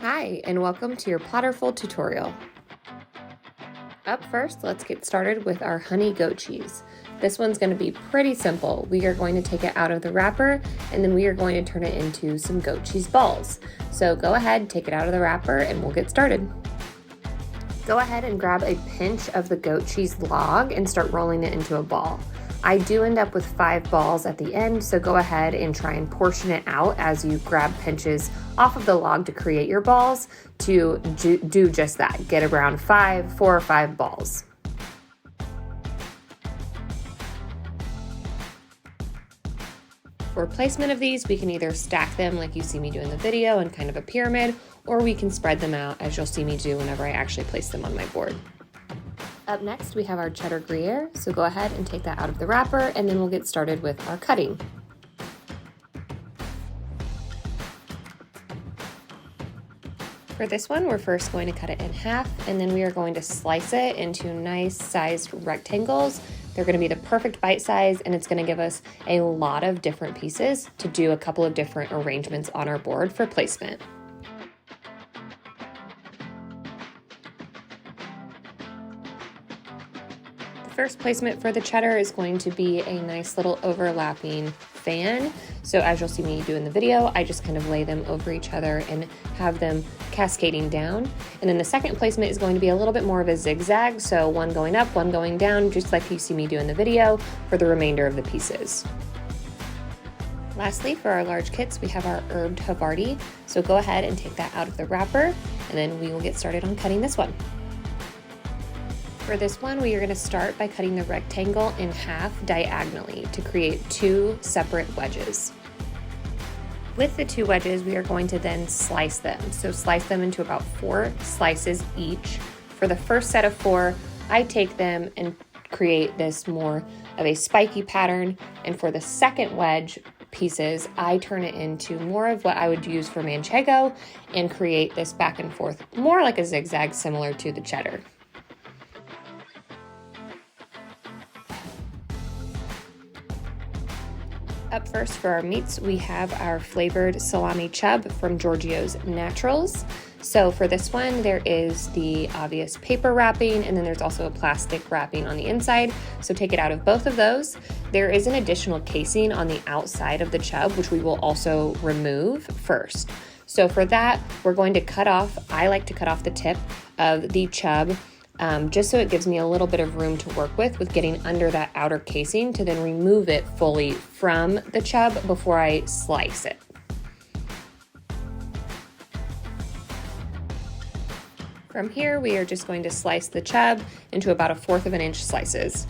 Hi, and welcome to your Platterful tutorial. Up first, let's get started with our honey goat cheese. This one's going to be pretty simple. We are going to take it out of the wrapper, and then we are going to turn it into some goat cheese balls. So go ahead, take it out of the wrapper, and we'll get started. Go ahead and grab a pinch of the goat cheese log and start rolling it into a ball. I do end up with 5 balls at the end, so go ahead and try and portion it out as you grab pinches off of the log to create your balls to do just that. Get around 4 or 5 balls. For placement of these, we can either stack them like you see me do in the video in kind of a pyramid, or we can spread them out as you'll see me do whenever I actually place them on my board. Up next, we have our cheddar Gruyere, so go ahead and take that out of the wrapper, and then we'll get started with our cutting. For this one, we're first going to cut it in half, and then we are going to slice it into nice sized rectangles. They're going to be the perfect bite size, and it's going to give us a lot of different pieces to do a couple of different arrangements on our board for placement. First placement for the cheddar is going to be a nice little overlapping fan. So as you'll see me do in the video, I just kind of lay them over each other and have them cascading down. And then the second placement is going to be a little bit more of a zigzag. So one going up, one going down, just like you see me do in the video for the remainder of the pieces. Lastly, for our large kits, we have our herbed Havarti. So go ahead and take that out of the wrapper, and then we will get started on cutting this one. For this one, we are going to start by cutting the rectangle in half diagonally to create 2 separate wedges. With the 2 wedges, we are going to then slice them. So slice them into about 4 slices each. For the first set of 4, I take them and create this more of a spiky pattern. And for the second wedge pieces, I turn it into more of what I would use for manchego and create this back and forth, more like a zigzag similar to the cheddar. Up first for our meats, we have our flavored salami chub from Giorgio's Naturals. So for this one, there is the obvious paper wrapping, and then there's also a plastic wrapping on the inside. So take it out of both of those. There is an additional casing on the outside of the chub, which we will also remove first. So for that, we're going to cut off, I like to cut off the tip of the chub just so it gives me a little bit of room to work with getting under that outer casing to then remove it fully from the chub before I slice it. From here, we are just going to slice the chub into about 1/4 of an inch slices.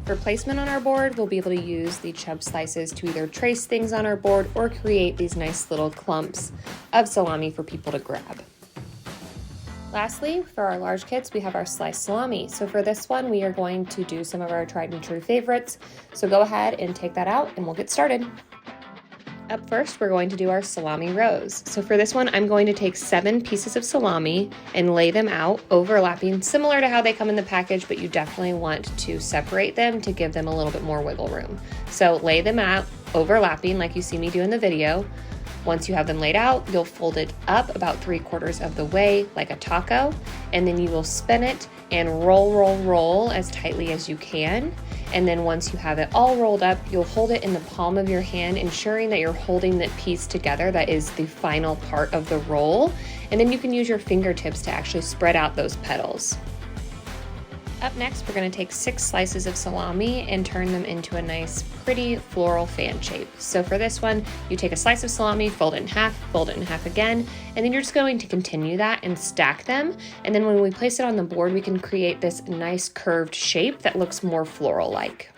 For placement on our board, we'll be able to use the chub slices to either trace things on our board or create these nice little clumps of salami for people to grab. Lastly, for our large kits, we have our sliced salami. So for this one, we are going to do some of our tried and true favorites. So go ahead and take that out and we'll get started. Up first, we're going to do our salami rows. So for this one, I'm going to take 7 pieces of salami and lay them out overlapping, similar to how they come in the package, but you definitely want to separate them to give them a little bit more wiggle room. So lay them out overlapping like you see me do in the video. Once you have them laid out, you'll fold it up about 3/4 of the way like a taco, and then you will spin it and roll as tightly as you can. And then once you have it all rolled up, you'll hold it in the palm of your hand, ensuring that you're holding that piece together. That is the final part of the roll. And then you can use your fingertips to actually spread out those petals. Up next, we're going to take 6 slices of salami and turn them into a nice, pretty floral fan shape. So for this one, you take a slice of salami, fold it in half again, and then you're just going to continue that and stack them. And then when we place it on the board, we can create this nice curved shape that looks more floral-like.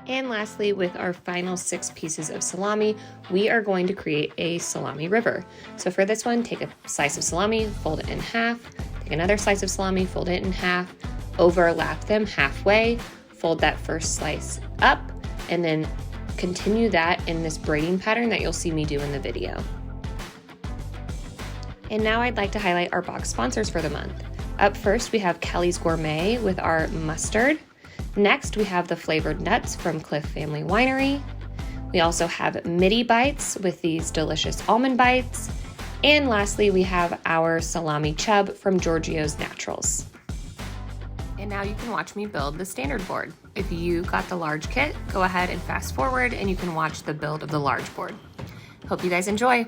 And lastly, with our final 6 pieces of salami, we are going to create a salami river. So for this one, take a slice of salami, fold it in half, take another slice of salami, fold it in half, overlap them halfway, fold that first slice up, and then continue that in this braiding pattern that you'll see me do in the video. And now I'd like to highlight our box sponsors for the month. Up first, we have Kelly's Gourmet with our mustard. Next, we have the flavored nuts from Cliff Family Winery. We also have midi bites with these delicious almond bites. And lastly, we have our salami chub from Giorgio's Naturals. And now you can watch me build the standard board. If you got the large kit, go ahead and fast forward and you can watch the build of the large board. Hope you guys enjoy.